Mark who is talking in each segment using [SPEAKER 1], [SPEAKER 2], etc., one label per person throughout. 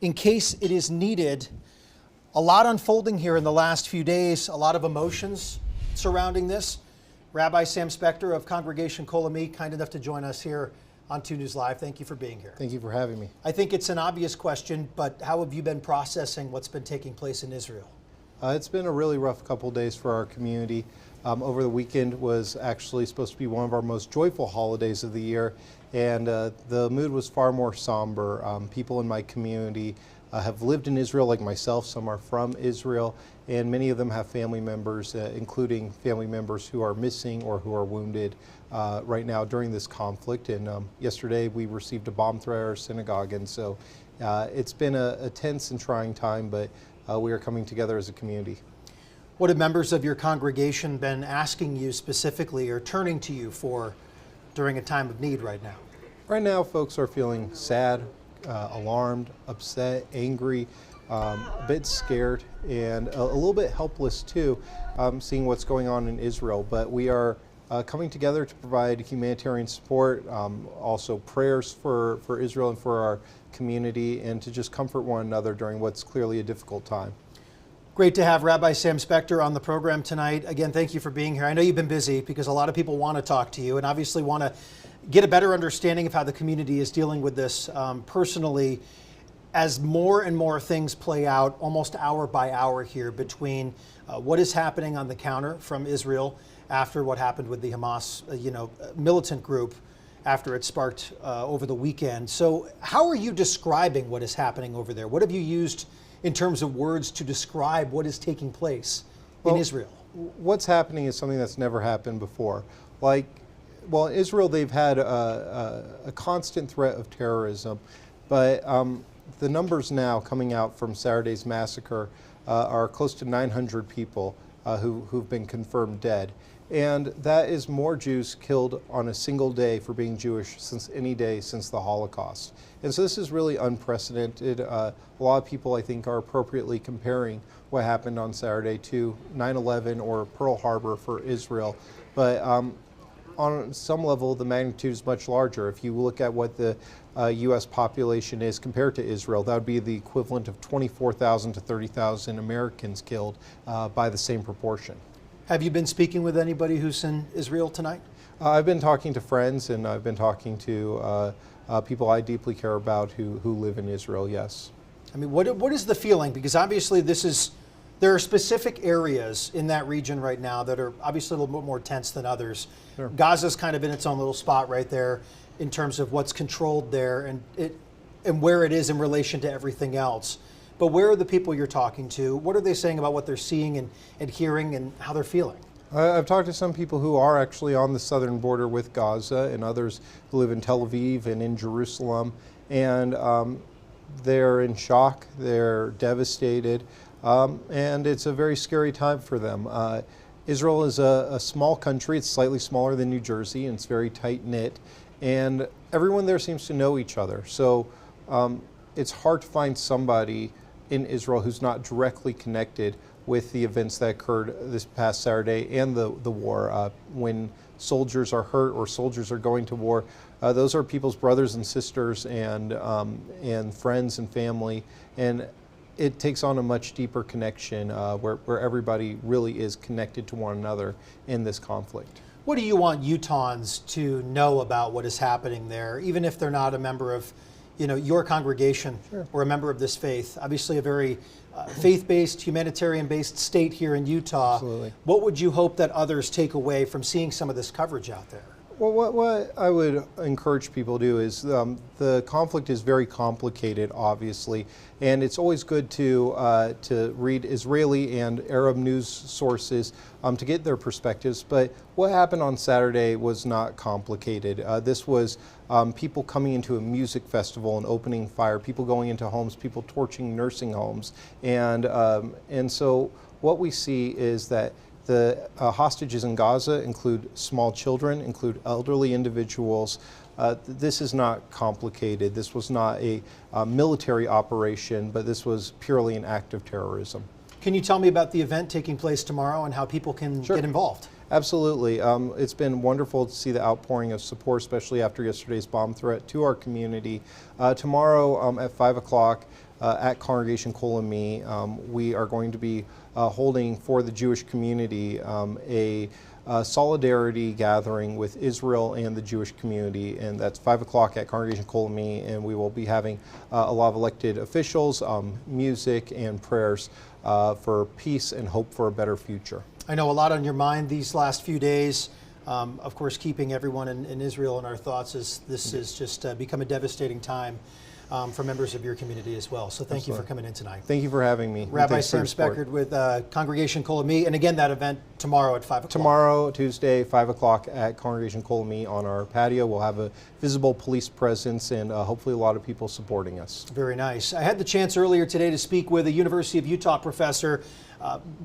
[SPEAKER 1] in case it is needed. A lot unfolding here in the last few days, a lot of emotions surrounding this. Rabbi Sam Spector of Congregation Kol Ami, kind enough to join us here on 2 News Live. Thank you for being here.
[SPEAKER 2] Thank you for having me.
[SPEAKER 1] I think it's an obvious question, but how have you been processing what's been taking place in Israel?
[SPEAKER 2] It's been a really rough couple days for our community. Over the weekend was actually supposed to be one of our most joyful holidays of the year, and the mood was far more somber. People in my community have lived in Israel like myself. Some are from Israel, and many of them have family members, including family members who are missing or who are wounded right now during this conflict. And yesterday we received a bomb threat at our synagogue, and so it's been a tense and trying time, but we are coming together as a community.
[SPEAKER 1] What have members of your congregation been asking you specifically or turning to you for during a time of need right now?
[SPEAKER 2] Right now, folks are feeling sad, alarmed, upset, angry, a bit scared, and a little bit helpless too, seeing what's going on in Israel. But we are coming together to provide humanitarian support, also prayers for Israel and for our community, and to just comfort one another during what's clearly a difficult time.
[SPEAKER 1] Great to have Rabbi Sam Spector on the program tonight. Again, thank you for being here. I know you've been busy because a lot of people want to talk to you and obviously want to get a better understanding of how the community is dealing with this personally as more and more things play out almost hour by hour here between what is happening on the counter from Israel after what happened with the Hamas militant group after it sparked over the weekend. So how are you describing what is happening over there? What have you used in terms of words to describe what is taking place in Israel?
[SPEAKER 2] What's happening is something that's never happened before. In Israel, they've had a constant threat of terrorism, but the numbers now coming out from Saturday's massacre are close to 900 people who've been confirmed dead. And that is more Jews killed on a single day for being Jewish since any day since the Holocaust. And so this is really unprecedented. A lot of people, I think, are appropriately comparing what happened on Saturday to 9/11 or Pearl Harbor for Israel. But on some level, the magnitude is much larger. If you look at what the U.S. population is compared to Israel, that would be the equivalent of 24,000 to 30,000 Americans killed by the same proportion.
[SPEAKER 1] Have you been speaking with anybody who's in Israel tonight?
[SPEAKER 2] I've been talking to friends, and I've been talking to people I deeply care about who live in Israel, yes.
[SPEAKER 1] I mean, what is the feeling? Because obviously there are specific areas in that region right now that are obviously a little bit more tense than others. Sure. Gaza's kind of in its own little spot right there in terms of what's controlled there and where it is in relation to everything else. But where are the people you're talking to? What are they saying about what they're seeing and hearing and how they're feeling?
[SPEAKER 2] I've talked to some people who are actually on the southern border with Gaza and others who live in Tel Aviv and in Jerusalem. And they're in shock, they're devastated, and it's a very scary time for them. Israel is a small country. It's slightly smaller than New Jersey, and it's very tight-knit. And everyone there seems to know each other. So it's hard to find somebody in Israel who's not directly connected with the events that occurred this past Saturday and the war. When soldiers are hurt or soldiers are going to war, those are people's brothers and sisters and friends and family. And it takes on a much deeper connection where everybody really is connected to one another in this conflict.
[SPEAKER 1] What do you want Utahns to know about what is happening there, even if they're not a member of your congregation? Sure. Or a member of this faith? Obviously a very faith-based, humanitarian-based state here in Utah.
[SPEAKER 2] Absolutely.
[SPEAKER 1] What would you hope that others take away from seeing some of this coverage out there?
[SPEAKER 2] Well, what I would encourage people to do is the conflict is very complicated, obviously, and it's always good to read Israeli and Arab news sources to get their perspectives. But what happened on Saturday was not complicated. This was people coming into a music festival and opening fire, people going into homes, people torching nursing homes, and so what we see is that the hostages in Gaza include small children, include elderly individuals. This is not complicated. This was not a military operation, but this was purely an act of terrorism.
[SPEAKER 1] Can you tell me about the event taking place tomorrow and how people can get involved?
[SPEAKER 2] Absolutely. It's been wonderful to see the outpouring of support, especially after yesterday's bomb threat to our community. Tomorrow at 5 o'clock, at Congregation Kolami, we are going to be holding for the Jewish community a solidarity gathering with Israel and the Jewish community, and that's 5 o'clock at Congregation Kolami, and we will be having a lot of elected officials, music and prayers for peace and hope for a better future.
[SPEAKER 1] I know a lot on your mind these last few days. Of course, keeping everyone in Israel in our thoughts as this has just become a devastating time for members of your community as well. So thank you for coming in tonight.
[SPEAKER 2] Thank you for having me.
[SPEAKER 1] Rabbi Sam Speckard with Congregation Kolami, and again, that event tomorrow at 5 o'clock.
[SPEAKER 2] Tomorrow, Tuesday, 5 o'clock at Congregation Kolami on our patio. We'll have a visible police presence and hopefully a lot of people supporting us.
[SPEAKER 1] Very nice. I had the chance earlier today to speak with a University of Utah professor,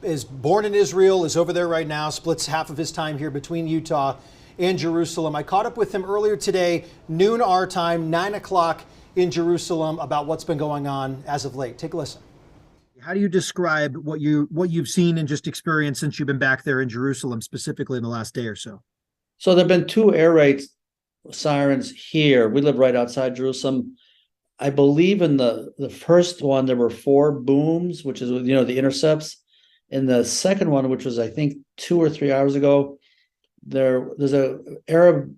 [SPEAKER 1] is born in Israel, is over there right now, splits half of his time here between Utah and Jerusalem. I caught up with him earlier today, noon our time, 9 o'clock in Jerusalem, about what's been going on as of late. Take a listen. How do you describe what you've seen and just experienced since you've been back there in Jerusalem, specifically in the last day or so?
[SPEAKER 3] So there have been 2 air raid sirens here. We live right outside Jerusalem. I believe in the first one, there were 4 booms, which is, the intercepts. In the second one, which was, I think, 2 or 3 hours ago, there's a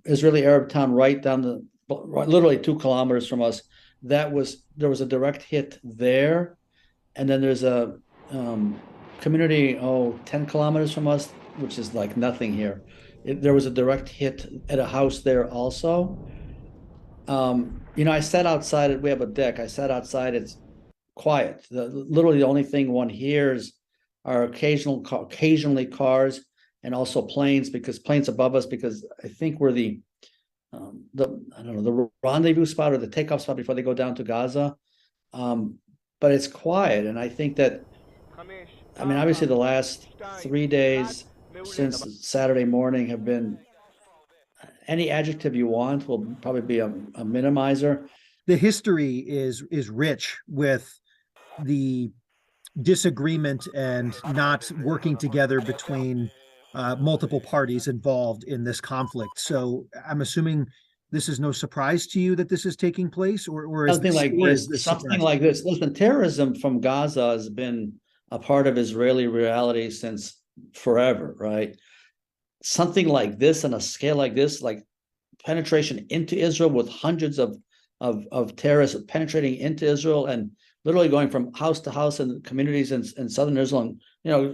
[SPEAKER 3] Israeli Arab town right down literally 2 kilometers from us. There was a direct hit there. And then there's a community, 10 kilometers from us, which is like nothing here. There was a direct hit at a house there also. I sat outside. We have a deck. I sat outside. It's quiet. Literally the only thing one hears are occasionally cars and also planes, because planes above us, because I think we're the rendezvous spot or the takeoff spot before they go down to Gaza. But it's quiet. And I think that, obviously the last 3 days since Saturday morning have been, any adjective you want will probably be a minimizer.
[SPEAKER 1] The history is rich with the disagreement and not working together between multiple parties involved in this conflict. So I'm assuming this is no surprise to you that this is taking place, or is
[SPEAKER 3] something like this? Something like this. Listen, terrorism from Gaza has been a part of Israeli reality since forever, right? Something like this on a scale like this, like penetration into Israel with hundreds of terrorists penetrating into Israel and literally going from house to house in communities in southern Israel, and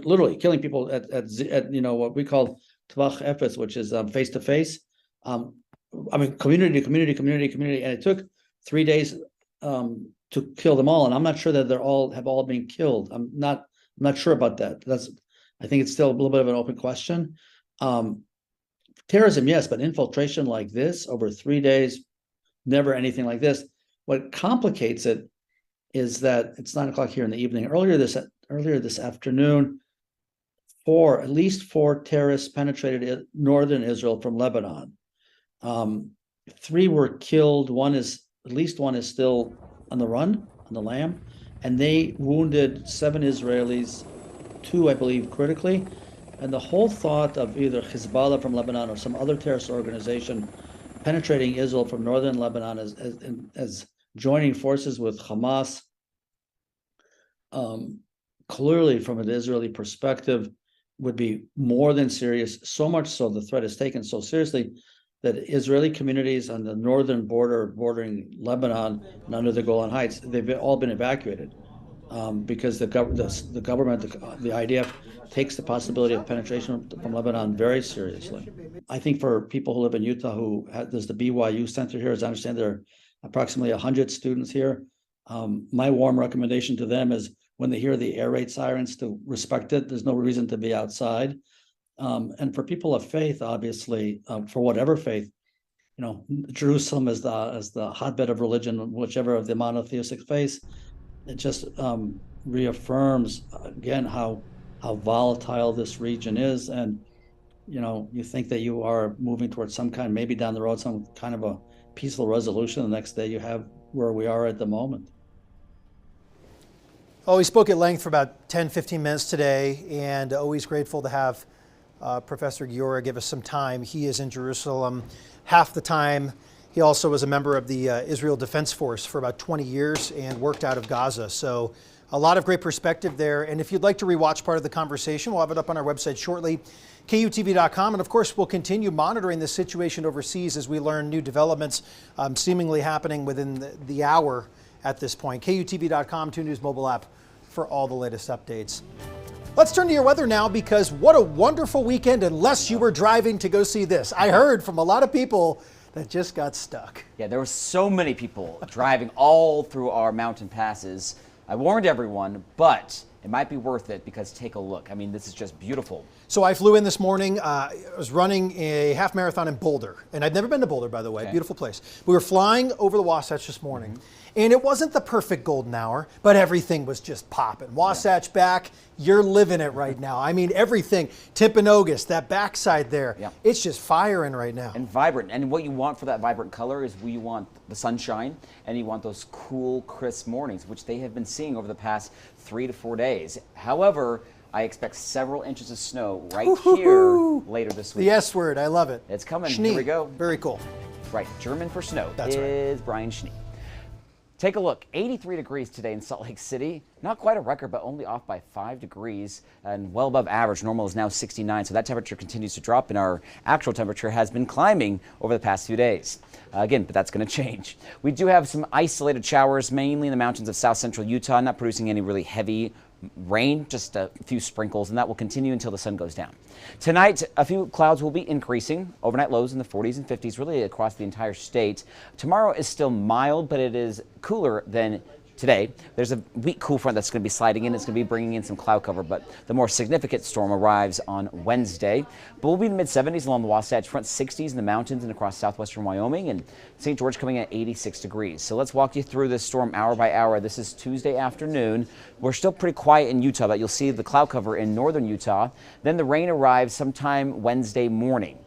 [SPEAKER 3] literally killing people at what we call Tvach Efes, which is face to face. Community, and it took 3 days to kill them all. And I'm not sure that have all been killed. I'm not sure about that. I think it's still a little bit of an open question. Terrorism, yes, but infiltration like this over 3 days, never anything like this. What complicates it is that it's 9 o'clock here in the evening. Earlier this afternoon, at least four terrorists penetrated northern Israel from Lebanon. 3 were killed. At least one is still on the run, on the lam, and they wounded 7 Israelis, 2, I believe, critically. And the whole thought of either Hezbollah from Lebanon or some other terrorist organization penetrating Israel from northern Lebanon as joining forces with Hamas, clearly from an Israeli perspective, would be more than serious. So much so the threat is taken so seriously that Israeli communities on the northern border bordering Lebanon and under the Golan Heights, they've all been evacuated because the government, the IDF, takes the possibility of penetration from Lebanon very seriously. I think for people who live in Utah, there's the BYU Center here. As I understand, there are approximately 100 students here. My warm recommendation to them is when they hear the air raid sirens to respect it. There's no reason to be outside. And for people of faith, obviously, for whatever faith, Jerusalem is the hotbed of religion, whichever of the monotheistic faiths. It just reaffirms again how volatile this region is, and you think that you are moving towards some kind, maybe down the road, some kind of a peaceful resolution. The next day, you have where we are at the moment.
[SPEAKER 1] Oh, we spoke at length for about 10, 15 minutes today, and always grateful to have Professor Giora give us some time. He is in Jerusalem half the time. He also was a member of the Israel Defense Force for about 20 years and worked out of Gaza. So a lot of great perspective there. And if you'd like to rewatch part of the conversation, we'll have it up on our website shortly, KUTV.com. And of course, we'll continue monitoring this situation overseas as we learn new developments seemingly happening within the hour at this point. KUTV.com, 2 News mobile app for all the latest updates. Let's turn to your weather now, because what a wonderful weekend, unless you were driving to go see this. I heard from a lot of people that just got stuck.
[SPEAKER 4] Yeah, there were so many people driving all through our mountain passes. I warned everyone, but it might be worth it, because take a look. I mean, this is just beautiful.
[SPEAKER 1] So I flew in this morning. I was running a half marathon in Boulder, and I'd never been to Boulder, by the way.
[SPEAKER 4] Okay.
[SPEAKER 1] Beautiful place. We were flying over the Wasatch this morning, and it wasn't the perfect golden hour, but everything was just popping. Wasatch back, you're living it right now. I mean, everything. Timpanogos, that backside there, it's just firing right now.
[SPEAKER 4] And vibrant. And what you want for that vibrant color is you want the sunshine, and you want those cool, crisp mornings, which they have been seeing over the past 3 to 4 days. However, I expect several inches of snow right here later this week.
[SPEAKER 1] The S word, I love it.
[SPEAKER 4] It's coming.
[SPEAKER 1] Schnee.
[SPEAKER 4] Here we go.
[SPEAKER 1] Very cool.
[SPEAKER 4] Right, German for snow.
[SPEAKER 1] That's right.
[SPEAKER 4] Is Brian Schnee. Take a look, 83 degrees today in Salt Lake City. Not quite a record, but only off by 5 degrees and well above average. Normal is now 69, so that temperature continues to drop, and our actual temperature has been climbing over the past few days. Again, but that's going to change. We do have some isolated showers, mainly in the mountains of south central Utah, not producing any really heavy rain, just a few sprinkles, and that will continue until the sun goes down. Tonight, a few clouds will be increasing. Overnight lows in the 40s and 50s, really across the entire state. Tomorrow is still mild, but it is cooler than today. There's a weak cool front that's going to be sliding in. It's going to be bringing in some cloud cover, but the more significant storm arrives on Wednesday. But we'll be in the mid-70s along the Wasatch Front, 60s in the mountains and across southwestern Wyoming, and St. George coming in at 86 degrees. So let's walk you through this storm hour by hour. This is Tuesday afternoon. We're still pretty quiet in Utah, but you'll see the cloud cover in northern Utah. Then the rain arrives sometime Wednesday morning.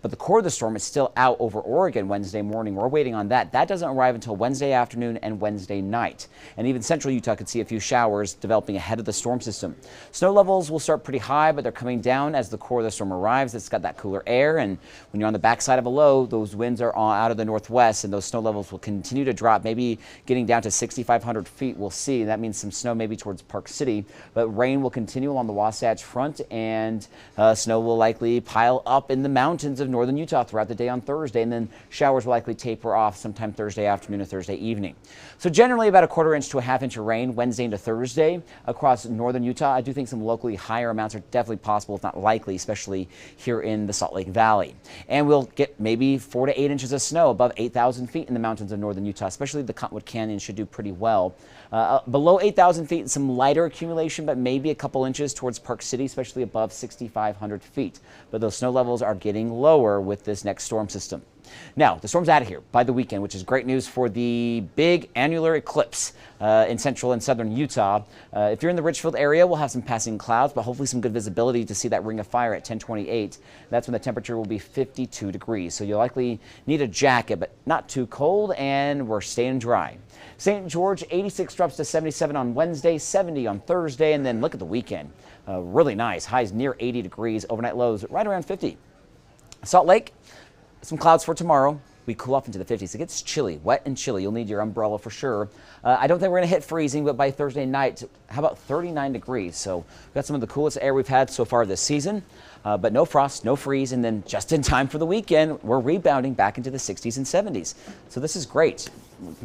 [SPEAKER 4] But the core of the storm is still out over Oregon Wednesday morning. We're waiting on that. That doesn't arrive until Wednesday afternoon and Wednesday night. And even central Utah could see a few showers developing ahead of the storm system. Snow levels will start pretty high, but they're coming down as the core of the storm arrives. It's got that cooler air, and when you're on the backside of a low, those winds are out of the northwest, and those snow levels will continue to drop, maybe getting down to 6,500 feet. We'll see. That means some snow maybe towards Park City, but rain will continue along the Wasatch Front, and snow will likely pile up in the mountains of northern Utah throughout the day on Thursday, and then showers will likely taper off sometime Thursday afternoon or Thursday evening. So generally about a 1/4 inch to a 1/2 inch of rain Wednesday into Thursday across northern Utah. I do think some locally higher amounts are definitely possible, if not likely, especially here in the Salt Lake Valley. And we'll get maybe 4 to 8 inches of snow above 8,000 feet in the mountains of northern Utah, especially the Cottonwood Canyon should do pretty well. Below 8,000 feet, some lighter accumulation, but maybe a couple inches towards Park City, especially above 6,500 feet. But those snow levels are getting lower with this next storm system. Now, the storm's out of here by the weekend, which is great news for the big annular eclipse in central and southern Utah. If you're in the Richfield area, we'll have some passing clouds, but hopefully some good visibility to see that ring of fire at 1028. That's when the temperature will be 52 degrees. So you'll likely need a jacket, but not too cold, and we're staying dry. St. George, 86 drops to 77 on Wednesday, 70 on Thursday, and then look at the weekend. Really nice. Highs near 80 degrees, overnight lows right around 50. Salt Lake, some clouds for tomorrow. We cool off into the 50s. It gets chilly, wet and chilly. You'll need your umbrella for sure. I don't think we're going to hit freezing, but by Thursday night, how about 39 degrees? So we've got some of the coolest air we've had so far this season, but no frost, no freeze, and then just in time for the weekend, we're rebounding back into the 60s and 70s. So this is great.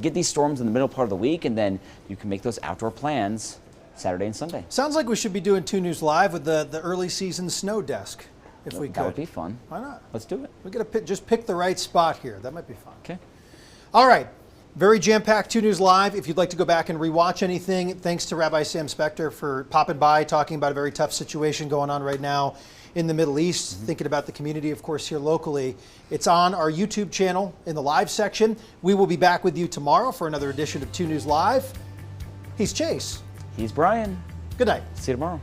[SPEAKER 4] Get these storms in the middle part of the week, and then you can make those outdoor plans Saturday and Sunday.
[SPEAKER 1] Sounds like we should be doing 2 News Live with the early season snow desk, if we could.
[SPEAKER 4] That would be fun.
[SPEAKER 1] Why not?
[SPEAKER 4] Let's do it.
[SPEAKER 1] We got to just pick the right spot here. That might be fun.
[SPEAKER 4] Okay.
[SPEAKER 1] All right. Very jam-packed 2 News Live. If you'd like to go back and rewatch anything, thanks to Rabbi Sam Spector for popping by, talking about a very tough situation going on right now in the Middle East, thinking about the community, of course, here locally. It's on our YouTube channel in the live section. We will be back with you tomorrow for another edition of 2 News Live. He's Chase.
[SPEAKER 4] He's Brian.
[SPEAKER 1] Good night.
[SPEAKER 4] See you tomorrow.